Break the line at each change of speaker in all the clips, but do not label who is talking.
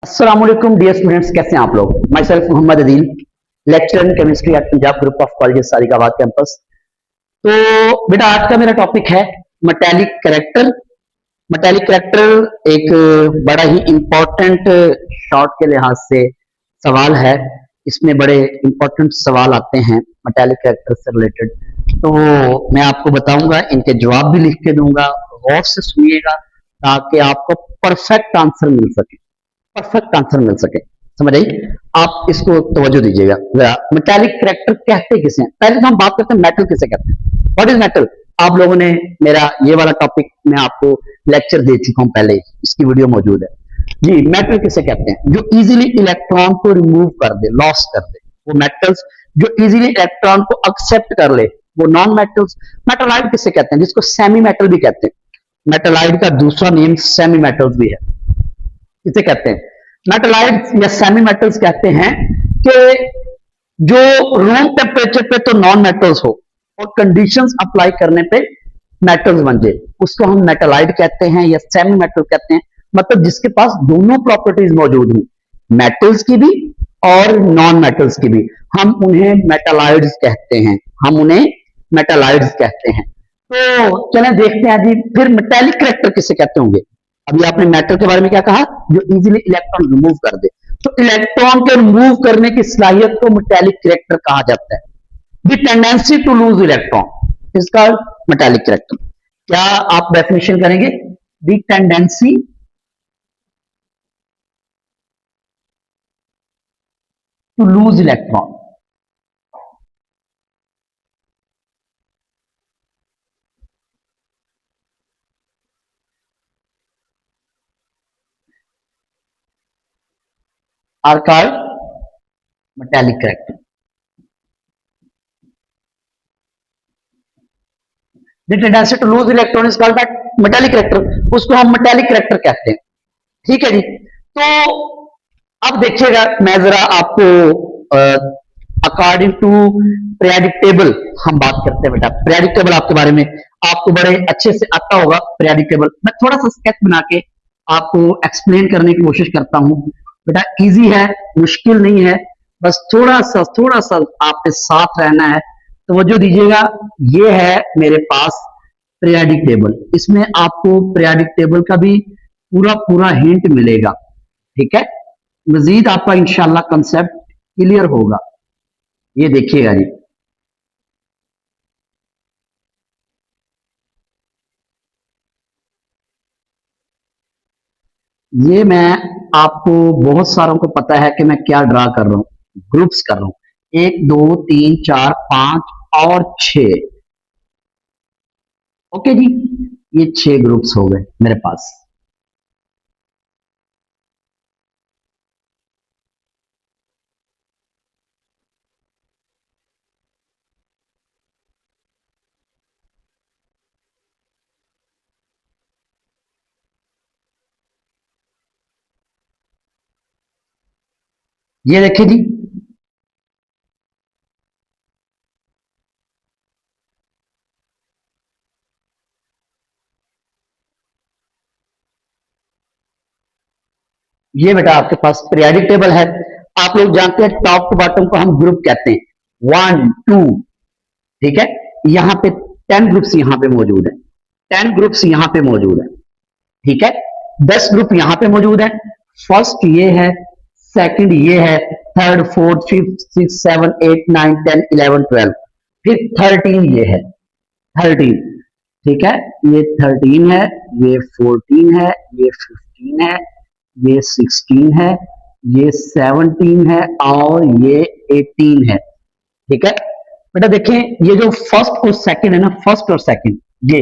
अस्सलामुअलैकुम dear students, कैसे हैं आप लोग। Myself Mohammad Adeel, lecture in chemistry at Punjab group of colleges Sadiqabad campus. तो बेटा आज का मेरा टॉपिक है मेटालिक कैरेक्टर। मेटालिक कैरेक्टर एक बड़ा ही इंपॉर्टेंट शॉर्ट के लिहाज से सवाल है। इसमें बड़े इंपॉर्टेंट सवाल आते हैं मेटालिक कैरेक्टर से रिलेटेड। तो मैं आपको बताऊंगा, इनके जवाब भी लिख के दूंगा, गौर से सुनिएगा ताकि आपको परफेक्ट आंसर मिल सके, परफेक्ट आंसर मिल सके। समझ आई? आप इसको तवज्जो दीजिएगा। मेटालिक कैरेक्टर कहते किसे हैं? पहले तो हम बात करते हैं मेटल किसे कहते हैं। What is metal? आप लोगों ने मेरा ये वाला टॉपिक मैं आपको लेक्चर दे चुका हूं पहले, इसकी वीडियो मौजूद है जी। मेटल किसे कहते हैं? जो इजीली इलेक्ट्रॉन को रिमूव कर दे, लॉस कर दे, वो मेटल्स। जो इजीली इलेक्ट्रॉन को एक्सेप्ट कर ले, वो नॉन मेटल्स। मेटालाइट किसे कहते हैं? जिसको सेमी मेटल भी कहते हैं। मेटालाइट का दूसरा नेम सेमी मेटल्स भी है। इसे कहते हैं मेटलाइट्स या सेमी मेटल्स। कहते हैं कि जो रूम टेम्परेचर पे तो नॉन मेटल्स हो और कंडीशंस अप्लाई करने पे मेटल्स बन जाए, उसको हम मेटलाइट कहते हैं या सेमी मेटल कहते हैं। मतलब जिसके पास दोनों प्रॉपर्टीज मौजूद हो, मेटल्स की भी और नॉन मेटल्स की भी, हम उन्हें मेटलाइड्स कहते हैं। हम उन्हें मेटलाइड्स कहते हैं। तो चलें देखते हैं जी, फिर मेटालिक कैरेक्टर किसे कहते होंगे। अभी आपने मेटल के बारे में क्या कहा? जो इजीली इलेक्ट्रॉन रिमूव कर दे। तो इलेक्ट्रॉन के रिमूव करने की सलाहियत को मेटालिक कैरेक्टर कहा जाता है। The tendency to lose electron is called metallic character. क्या आप डेफिनेशन करेंगे? The tendency to lose electron. Are called metallic character. The tendency to lose electron is called metallic character. उसको हम मेटालिक कैरेक्टर कहते हैं। ठीक है जी। तो अब देखिएगा, मैं जरा आपको अकॉर्डिंग टू पीरियोडिक टेबल हम बात करते हैं। बेटा पीरियोडिक टेबल आपके बारे में आपको बड़े अच्छे से आता होगा। पीरियोडिक टेबल मैं थोड़ा सा स्केच बना के आपको एक्सप्लेन करने की कोशिश करता हूं। बेटा इजी है, मुश्किल नहीं है, बस थोड़ा सा आपके साथ रहना है। तवज्जो दीजिएगा। ये है मेरे पास पीरियोडिक टेबल। इसमें आपको पीरियोडिक टेबल का भी पूरा पूरा हिंट मिलेगा। ठीक है, मजीद आपका इंशाल्लाह कंसेप्ट क्लियर होगा। ये देखिएगा जी, ये मैं आपको, बहुत सारों को पता है कि मैं क्या ड्रा कर रहा हूं, ग्रुप्स कर रहा हूं। 1 2 3 4 5 और 6। ओके जी, ये 6 ग्रुप्स हो गए मेरे पास। ये देखिए जी, ये बेटा आपके पास पीरियोडिक टेबल है। आप लोग जानते हैं टॉप टू बॉटम को हम ग्रुप कहते हैं। 1 2। ठीक है, यहाँ पे 10 ग्रुप्स यहाँ पे मौजूद है। 10 ग्रुप्स यहाँ पे मौजूद है। ठीक है, 10 ग्रुप यहाँ पे मौजूद है। फर्स्ट ये है, सेकंड ये है, third fourth fifth six seven eight nine 10 11 12, फिर 13 ये है। 13। ठीक है, ये 13 है, ये 14 है, ये 15 है, ये 16 है, ये 17 है और ये 18 है। ठीक है बेटा, देखें ये जो फर्स्ट और सेकंड है ना, फर्स्ट और सेकंड, ये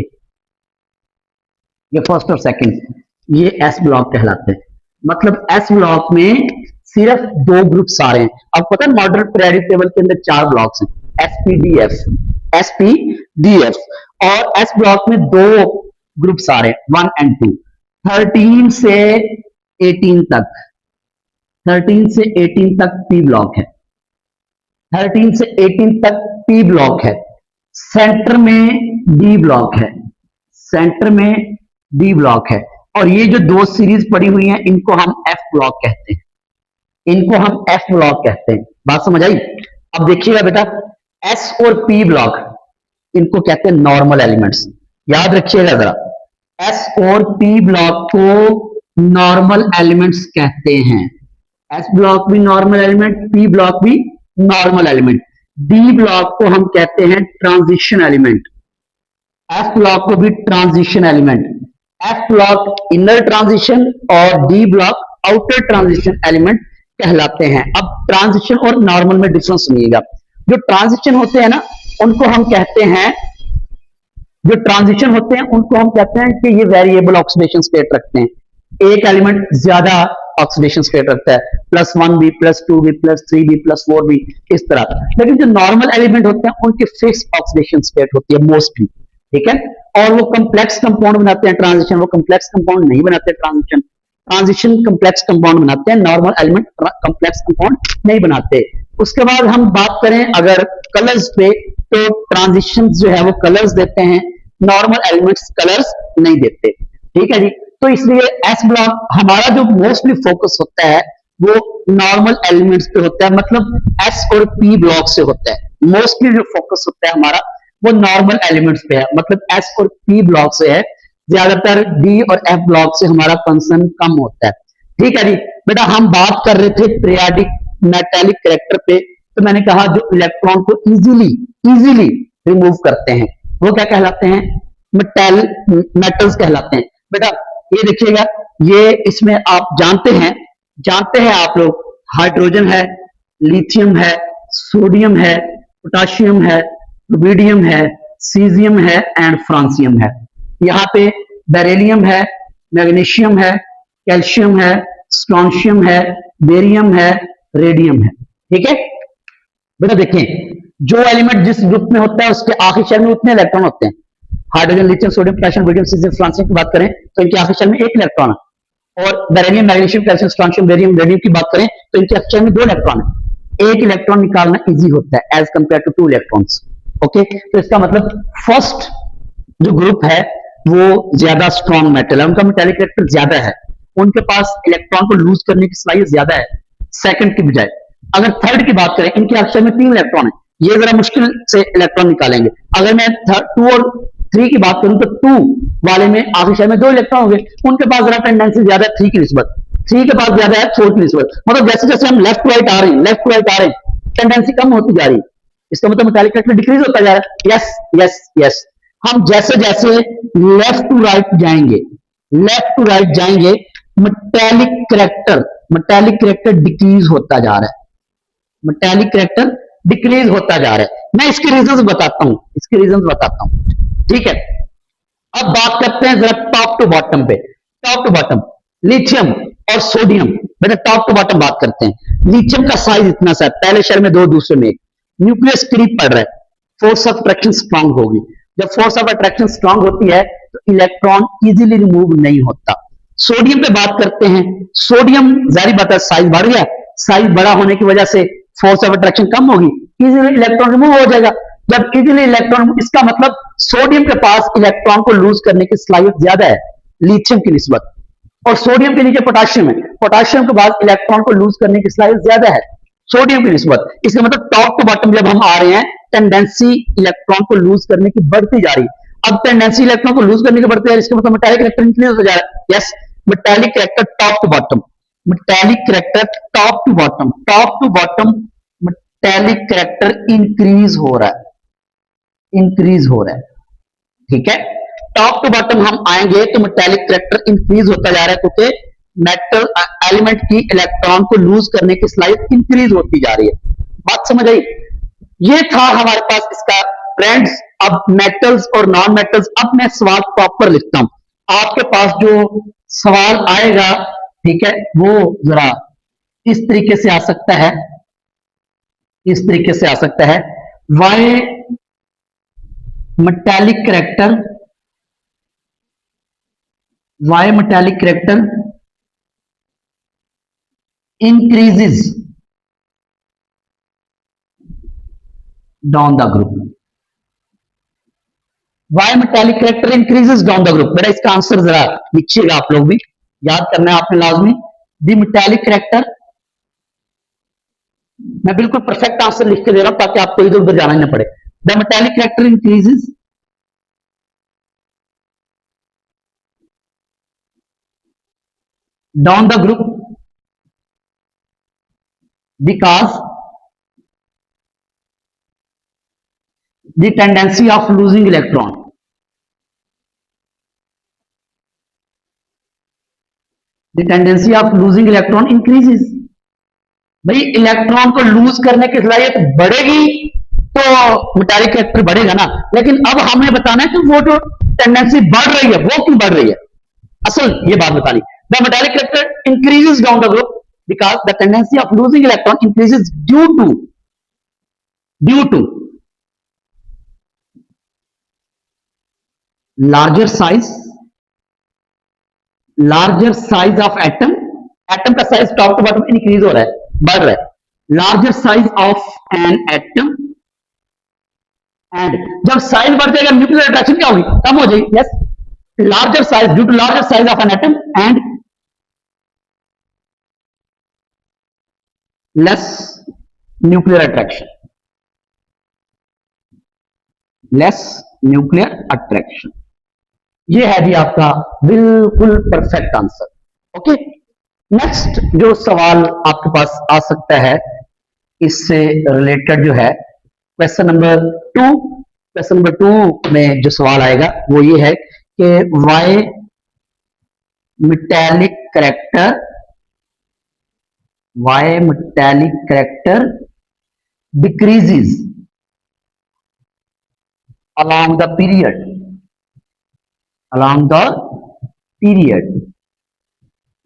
फर्स्ट और सेकंड ये एस ब्लॉक कहलाते हैं। मतलब एस ब्लॉक में सिर्फ 2 ग्रुप्स आ रहे हैं। अब पता है मॉडल पीरियोडिक टेबल के अंदर 4 ब्लॉक्स हैं, एसपीडीएफ और एस ब्लॉक में 2 ग्रुप्स आ रहे हैं, 1 एंड 2। 13 से 18 तक, 13 से 18 तक पी ब्लॉक है। 13 से 18 तक पी ब्लॉक है। सेंटर में डी ब्लॉक है, सेंटर में डी ब्लॉक है। और ये जो 2 सीरीज पड़ी हुई हैं, इनको हम एफ ब्लॉक कहते हैं, इनको हम एफ ब्लॉक कहते हैं। बात समझ आई? अब देखिएगा बेटा, एस और पी ब्लॉक इनको कहते हैं नॉर्मल एलिमेंट्स। याद रखिएगा जरा, एस और पी ब्लॉक को नॉर्मल एलिमेंट्स कहते हैं। एस ब्लॉक भी नॉर्मल एलिमेंट, पी ब्लॉक भी नॉर्मल एलिमेंट। डी ब्लॉक को हम कहते हैं ट्रांजिशन एलिमेंट, एफ ब्लॉक को भी transition element. F block inner transition और D block outer transition element कहलाते हैं। अब ट्रांजिशन और नॉर्मल में डिफरेंस सुनिएगा। जो ट्रांजिशन होते हैं ना, उनको हम कहते हैं, जो ट्रांजिशन होते हैं उनको हम कहते हैं कि ये वेरिएबल ऑक्सीडेशन स्टेट रखते हैं। एक एलिमेंट ज्यादा ऑक्सीडेशन स्टेट रखता है, +1b, +2b, +3b, +4b, इस तरह। लेकिन जो नॉर्मल एलिमेंट होते हैं उनकी फिक्स ऑक्सीडेशन स्टेट होती है मोस्टली, ठीक है। और वो कंप्लेक्स कंपाउंड बनाते हैं ट्रांजिशन, वो कंप्लेक्स कंपाउंड नहीं बनाते ट्रांजिशन। ट्रांजिशन कंप्लेक्स कंपाउंड बनाते हैं, नॉर्मल एलिमेंट कंप्लेक्स कंपाउंड नहीं बनाते। उसके बाद हम बात करें अगर कलर्स पे, तो ट्रांजिशन जो है वो कलर्स देते हैं, नॉर्मल एलिमेंट्स कलर्स नहीं देते, ठीक है जी। तो इसलिए एस ब्लॉक हमारा जो मोस्टली फोकस होता है वो नॉर्मल एलिमेंट्स पे होता है, मतलब एस और पी ब्लॉक से होता है। मोस्टली जो फोकस होता है हमारा वो नॉर्मल एलिमेंट्स पे है, मतलब एस और पी ब्लॉक से है। ज्यादातर डी और एफ ब्लॉक से हमारा कंसर्न कम होता है, ठीक है जी। बेटा हम बात कर रहे थे पीरियाडिक मेटालिक कैरेक्टर पे, तो मैंने कहा जो इलेक्ट्रॉन को इजीली रिमूव करते हैं वो क्या कहलाते हैं? मेटल्स कहलाते हैं। बेटा ये देखिएगा, ये इसमें आप जानते हैं आप लोग, हाइड्रोजन है, लिथियम है, सोडियम है, पोटाशियम है, रुबिडियम है, सीजियम है एंड फ्रांसियम है। यहाँ पे बेरिलियम है, मैग्नीशियम है, कैल्शियम है, स्ट्रोंशियम है, बेरियम है, रेडियम है, ठीक है। बेटा देखें, जो एलिमेंट जिस ग्रुप में होता है उसके आखिरी शेल में उतने इलेक्ट्रॉन होते हैं। Hydrogen, lithium, sodium, potassium, rubidium, caesium, francium की बात करें तो इनके आखिरी शेल में एक इलेक्ट्रॉन है। और beryllium, magnesium, calcium, strontium, barium, radium की बात करें तो इनके आखिरी शेल में 2 इलेक्ट्रॉन है। एक इलेक्ट्रॉन निकालना इजी होता है as compare to 2 electrons, okay. तो इसका मतलब फर्स्ट जो ग्रुप है वो ज्यादा स्ट्रॉन्ग मेटल है, उनका मेटालिक कैरेक्टर ज्यादा है, उनके पास इलेक्ट्रॉन को लूज करने की सलाहियत ज्यादा है सेकंड की बजाय। अगर थर्ड की बात करें, इनके अक्षर में 3 इलेक्ट्रॉन है, ये जरा मुश्किल से इलेक्ट्रॉन निकालेंगे। अगर मैं 2 और 3 की बात करूं तो 2 वाले में आखिरी शेल में 2 इलेक्ट्रॉन होंगे, उनके पास जरा टेंडेंसी ज्यादा है 3 की निस्बत, 3 के पास ज्यादा है 4 की निस्बत। मतलब जैसे जैसे हम लेफ्ट टू राइट आ रहे हैं टेंडेंसी कम होती जा रही है। इसका मतलब मेटालिक कैरेक्टर डिक्रीज होता जा रहा है। यस यस यस, हम जैसे जैसे लेफ्ट टू राइट जाएंगे मेटालिक कैरेक्टर डिक्रीज होता जा रहा है, मेटालिक कैरेक्टर डिक्रीज होता जा रहा है। मैं इसके रीजंस बताता हूं, ठीक है। अब बात करते हैं जरा टॉप टू बॉटम पे, टॉप टू बॉटम लिथियम और सोडियम। बेटा टॉप टू बॉटम बात करते हैं। लिथियम का साइज इतना सा, पहले शेल में 2, दूसरे में 1, न्यूक्लियस करीब पड़ रहा है, फोर्स ऑफ अट्रैक्शन स्ट्रांग होगी। जब फोर्स ऑफ अट्रैक्शन स्ट्रांग होती है तो इलेक्ट्रॉन इजीली रिमूव नहीं होता। सोडियम पे बात करते हैं, सोडियम जारी बात है साइज बढ़ गया, साइज बड़ा होने की वजह से फोर्स ऑफ अट्रैक्शन कम होगी, इजीली इलेक्ट्रॉन रिमूव हो जाएगा। जब इजीली इलेक्ट्रॉन, इसका मतलब सोडियम के पास इलेक्ट्रॉन को लूज करने की सलाहियत ज्यादा है लिथियम की निस्बत, और सोडियम के नीचे पोटाशियम है, पोटाशियम के पास इलेक्ट्रॉन को लूज करने की सलाहियत ज्यादा है सोडियम की निस्बत। इसका मतलब टॉप टू बॉटम जब हम आ रहे हैं टेंडेंसी इलेक्ट्रॉन को लूज करने की बढ़ती जा रही है। अब टेंडेंसी इलेक्ट्रॉन को लूज करने की बढ़ती है, इसका मतलब मेटालिक कैरेक्टर इंक्रीज हो जा रहा है। Yes, metallic character top to bottom, metallic character top to bottom metallic character increase हो रहा है, ठीक है। टॉप टू बॉटम हम आएंगे तो मेटालिक कैरेक्टर इंक्रीज होता जा रहा है, क्योंकि मेटल एलिमेंट की इलेक्ट्रॉन को लूज करने की सलाहियत इंक्रीज होती जा रही है। बात समझ आई? ये था हमारे पास इसका फ्रेंड्स। अब मेटल्स और नॉन मेटल्स, अब मैं सवाल प्रॉपर लिखता हूं, आपके पास जो सवाल आएगा, ठीक है, वो जरा इस तरीके से आ सकता है, why metallic character increases down the group, why metallic character increases down the group। बेटा इसका आंसर जरा लिखिएगा, आप लोग भी याद करना है आपने लाजमी। द मेटालिक करेक्टर, मैं बिल्कुल परफेक्ट आंसर लिख के दे रहा हूं ताकि आपको इधर उधर जाना ही ना पड़े। The metallic character increases down the group because the tendency of losing electron, the tendency of losing electron increases। भाई इलेक्ट्रॉन को लूज करने की सलाहियत बढ़ेगी तो मेटालिक करेक्टर बढ़ेगा ना, लेकिन अब हमें बताना है कि वो जो टेंडेंसी बढ़ रही है वो क्यों बढ़ रही है, असल ये बात बतानी। The metallic character increases down the group because the tendency of losing electron increases due to larger size of atom, atom का size top to bottom increase हो रहा है, बढ़ रहा है। Larger size of an atom, and जब size बढ़ जाएगा न्यूक्लियर अट्रैक्शन क्या होगी, कम हो जाएगी। Yes, larger size due to larger size of an atom and less nuclear attraction, less nuclear attraction. ये है जी आपका बिल्कुल परफेक्ट आंसर। ओके, नेक्स्ट जो सवाल आपके पास आ सकता है इससे रिलेटेड जो है क्वेश्चन नंबर 2, क्वेश्चन नंबर 2 में जो सवाल आएगा वो ये है कि why metallic character decreases along the period,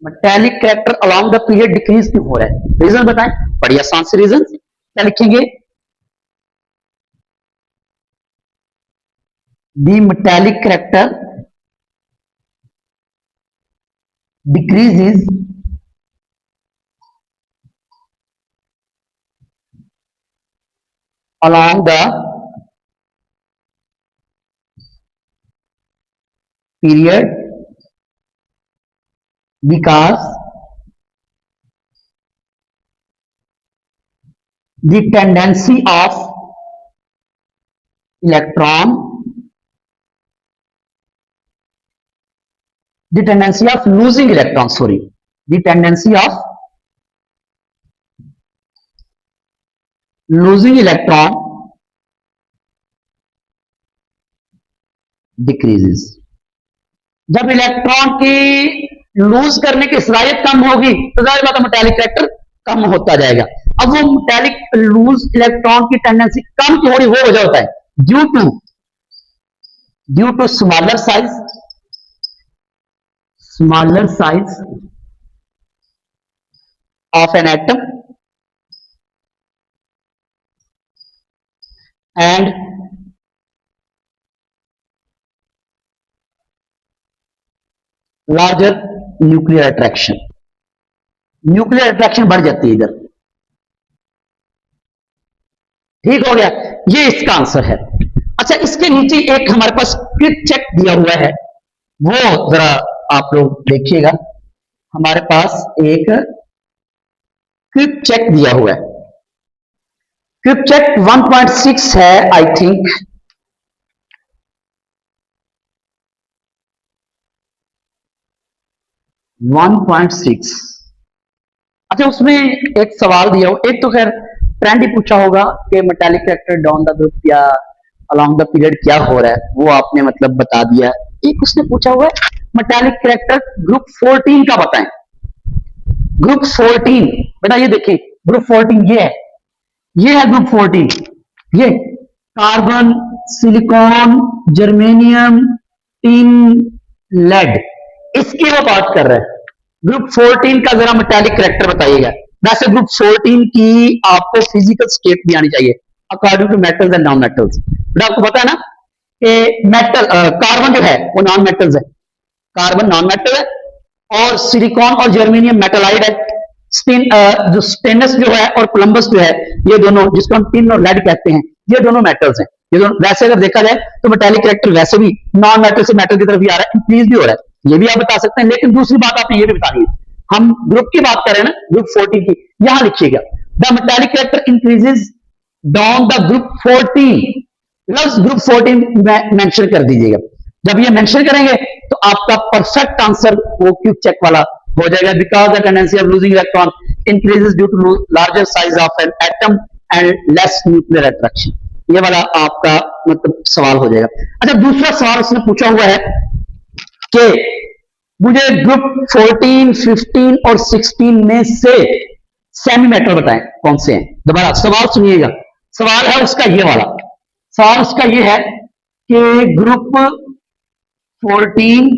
metallic character along the period decrease क्यों हो रहा है, रीजन बताएं। बड़ी आसान से रीजन क्या लिखेंगे, the metallic character decreases along the period because the tendency of electron, the tendency of losing electron, sorry, the tendency of losing electron decreases। जब इलेक्ट्रॉन की लूज करने की सलाहियत कम होगी तो जाहिर बात है मेटालिक करेक्टर कम होता जाएगा। अब वो मेटालिक लूज इलेक्ट्रॉन की टेंडेंसी कम की हो रही, वो वजह होता है due to smaller size of an atom and larger nuclear attraction. Nuclear attraction बढ़ जाती है इधर, ठीक हो गया, ये इसका आंसर है। अच्छा, इसके नीचे एक हमारे पास क्विक चेक दिया हुआ है, वो जरा आप लोग देखिएगा। हमारे पास एक क्विक चेक दिया हुआ है, क्विक चेक 1.6 है आई थिंक, अच्छा उसमें एक सवाल दिया हो, एक तो खैर फ्रेंड ही पूछा होगा कि metallic character down the group या अलोंग द पीरियड क्या हो रहा है, वो आपने मतलब बता दिया। एक उसने पूछा हुआ है मेटालिक करेक्टर ग्रुप 14 का बताएं। ग्रुप 14 बेटा ये देखिए, ग्रुप 14 ये है ग्रुप 14, ये carbon, silicon, germanium, tin, lead, इसकी वो बात कर रहे हैं। ग्रुप 14 का जरा मेटालिक करेक्टर बताइएगा। वैसे ग्रुप 14 की आपको फिजिकल स्टेट भी आनी चाहिए according to metals and non metals. बेटा आपको पता है ना कि मेटल कार्बन जो है वो नॉन मेटल्स है, कार्बन नॉन मेटल है, और सिलिकॉन और जर्मेनियम मेटलाइड है। जो स्टेनस जो है और कोलंबस जो है, ये दोनों जिसको हम टिन और लेड कहते हैं, ये दोनों मेटल्स हैं। ये दोनों वैसे अगर देखा जाए तो मेटालिक करेक्टर वैसे भी नॉन मेटल से मेटल की तरफ ही आ रहा है, इंक्रीज भी हो रहा है, ये भी आप बता सकते हैं। लेकिन दूसरी बात आपने ये भी बतानी है हम ग्रुप की बात करें ना, ग्रुप 14 की, यहां लिखिएगा the metallic character increases down the group 14, plus group 14 mention कर दीजिएगा। जब ये मेंशन करेंगे तो आपका परफेक्ट आंसर वो क्यूब चेक वाला हो जाएगा। Because the tendency of losing electron increases due to larger size of an atom and less nuclear attraction, ये वाला आपका मतलब सवाल हो जाएगा। अच्छा, दूसरा सवाल उसने पूछा हुआ है कि मुझे ग्रुप 14, 15 और 16 में से सेमी मेटल बताएं कौन से हैं। दोबारा सवाल सुनिएगा, सवाल है उसका ये वाला, सवाल उसका ये है कि ग्रुप 14,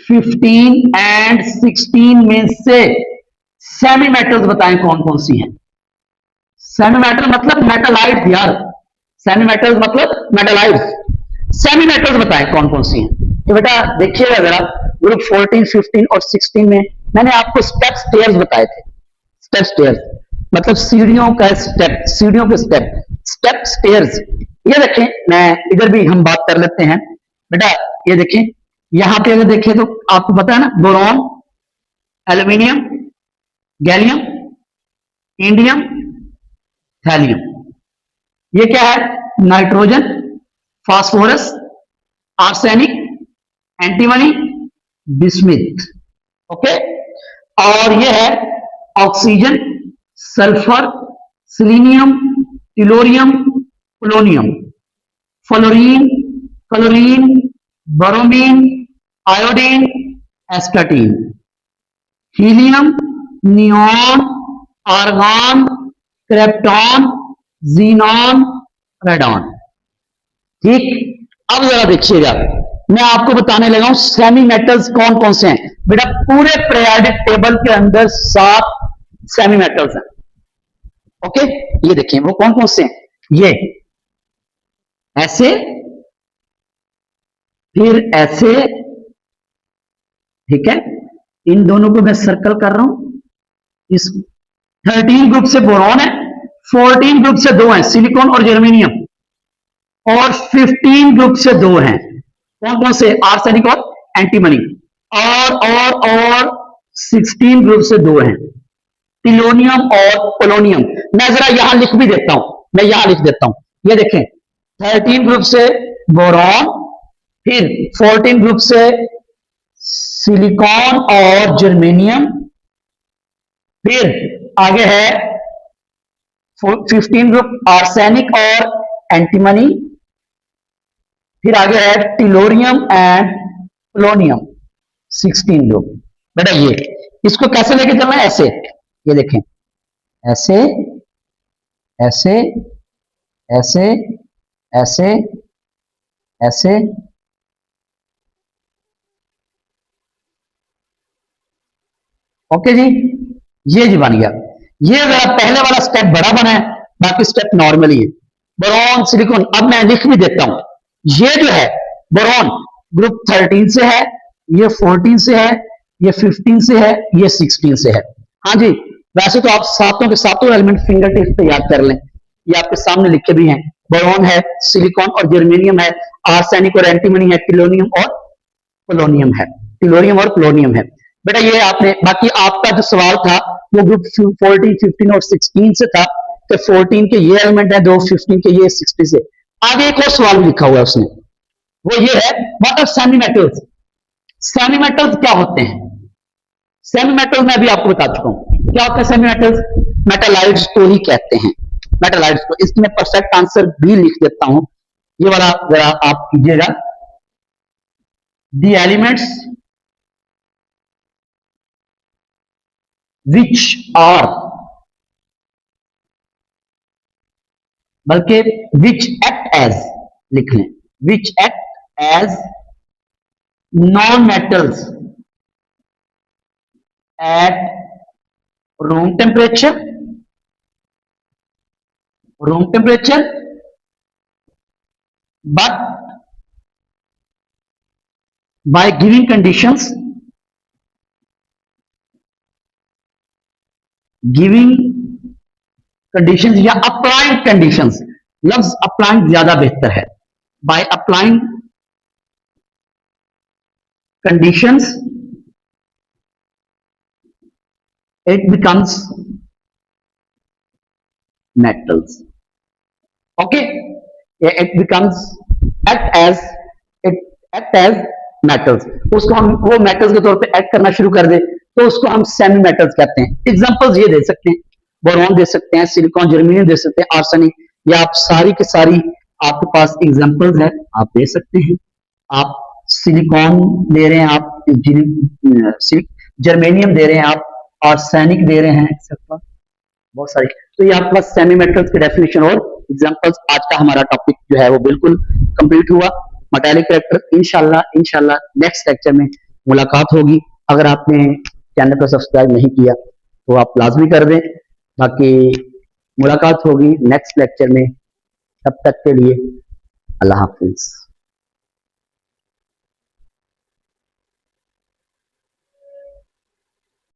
15 एंड 16 में से सेमी मेटल्स बताएं कौन कौन सी हैं। सेमी मेटल मतलब मेटलाइट यार, सेमी मेटल्स मतलब मेटलाइट। सेमी मेटल्स बताएं कौन कौन सी हैं। तो बेटा देखिएगा जरा, ग्रुप 14, 15 और 16 में मैंने आपको स्टेप स्टेयर्स बताए थे। स्टेप स्टेयर्स मतलब सीढ़ियों का स्टेप, सीढ़ियों के स्टेप, स्टेप स्टेयर्स। ये देखें, मैं इधर भी हम बात कर लेते हैं बेटा। ये देखें, यहां पे अगर देखें तो आपको पता है ना, boron, aluminium, gallium, indium, thallium. ये क्या है? Nitrogen, phosphorus, arsenic, antimony, bismuth. Okay, और ये है oxygen, sulphur, selenium, tellurium, polonium, fluorine, chlorine, bromine, iodine, astatine, helium, neon, argon, krypton, xenon, radon. ठीक, अब जरा देखिएगा, मैं आपको बताने लगा हूं सेमी मेटल्स कौन कौन से हैं। बेटा पूरे पीरियोडिक टेबल के अंदर 7 सेमी मेटल्स हैं। ओके, ये देखिए वो कौन कौन से हैं। ये ऐसे, फिर ऐसे, ठीक है, इन दोनों को मैं सर्कल कर रहा हूं। इस 13 ग्रुप से बोरॉन है, 14 ग्रुप से 2 हैं सिलिकॉन और जर्मेनियम, और 15 ग्रुप से 2 हैं कौन कौन से, आर्सेनिक और एंटीमनी, और 16 ग्रुप से 2 हैं टिलोनियम और पोलोनियम। मैं जरा यहां लिख भी देता हूं, मैं यहां लिख देता हूं। ये देखें, 13 ग्रुप से बोरॉन, फिर 14 ग्रुप से सिलिकॉन और जर्मेनियम, फिर आगे है 15 ग्रुप आर्सेनिक और एंटीमनी, फिर आगे है टिलोरियम एंड पोलोनियम 16 ग्रुप। बेटा ये इसको कैसे लेके चलना है, ऐसे, ये देखें, ऐसे ऐसे ऐसे ऐसे ऐसे, ओके जी, ये जी बन गया। ये जरा पहले वाला स्टेप बड़ा बना है, बाकी स्टेप नॉर्मली है। बोरॉन, सिलिकॉन, अब मैं लिख भी देता हूं। ये जो है बोरॉन ग्रुप 13 से है, ये 14 से है, ये 15 से है, ये 16 से है। हाँ जी, वैसे तो आप सातों के सातों एलिमेंट फिंगर टिप्स पे याद कर लें, ये आपके सामने लिखे भी हैं। बोरॉन है, सिलिकॉन और जर्मेनियम है, आर्सेनिक और एंटीमनी है, टिलोनियम और पोलोनियम है, टिलोरियम और पोलोनियम है। बेटा ये आपने, बाकी आपका जो सवाल था वो ग्रुप 14, 15 और 16 से था, तो 14 के ये एलिमेंट है, दो 15 के ये 16 से। आगे एक और सवाल भी लिखा हुआ है उसने, वो ये है, what are semi metals. Semi metals क्या होते हैं? सेमी मेटल मैं अभी आपको बता चुका हूं क्या होता है सेमी मेटल्स। मेटालाइट्स को ही कहते हैं, मेटालाइट्स को। इसमें परफेक्ट आंसर भी लिख देता हूं, ये वाला जरा आप कीजिएगा। द एलिमेंट्स विच आर, बल्कि विच एक्ट एज लिख लें, which act as non metals at room temperature, room temperature, but by giving conditions, giving conditions या अप्लाइंग कंडीशंस, लफ्ज अप्लाइंग ज्यादा बेहतर है। By applying conditions it becomes metals. Okay, yeah, it becomes act as it act as metals. उसको हम वो metals के तौर पे act करना शुरू कर दे तो उसको हम semi metals कहते हैं. एग्जांपल्स ये दे सकते हैं, बोरॉन दे सकते हैं, सिलिकॉन, जर्मेनियम दे सकते हैं, आर्सेनिक, या आप सारी की सारी आपके पास एग्जांपल्स है, आप दे सकते हैं. आप सिलिकॉन दे रहे हैं, आप जर्मेनियम दे रहे हैं, आप आर्सेनिक दे रहे हैं, एक्सेट्रा बहुत सारी. तो ये आपके पास सेमी मेटल्स की डेफिनेशन और एग्जांपल्स. आज का हमारा टॉपिक जो है वो बिल्कुल कंप्लीट हुआ. मेटालिक कैरेक्टर इंशाल्लाह इंशाल्लाह नेक्स्ट लेक्चर में मुलाकात होगी. अगर आपने चैनल को सब्सक्राइब नहीं किया तो आप लाजमी कर दें. बाकी मुलाकात होगी नेक्स्ट लेक्चर में. तब तक के लिए अल्लाह हाफिज.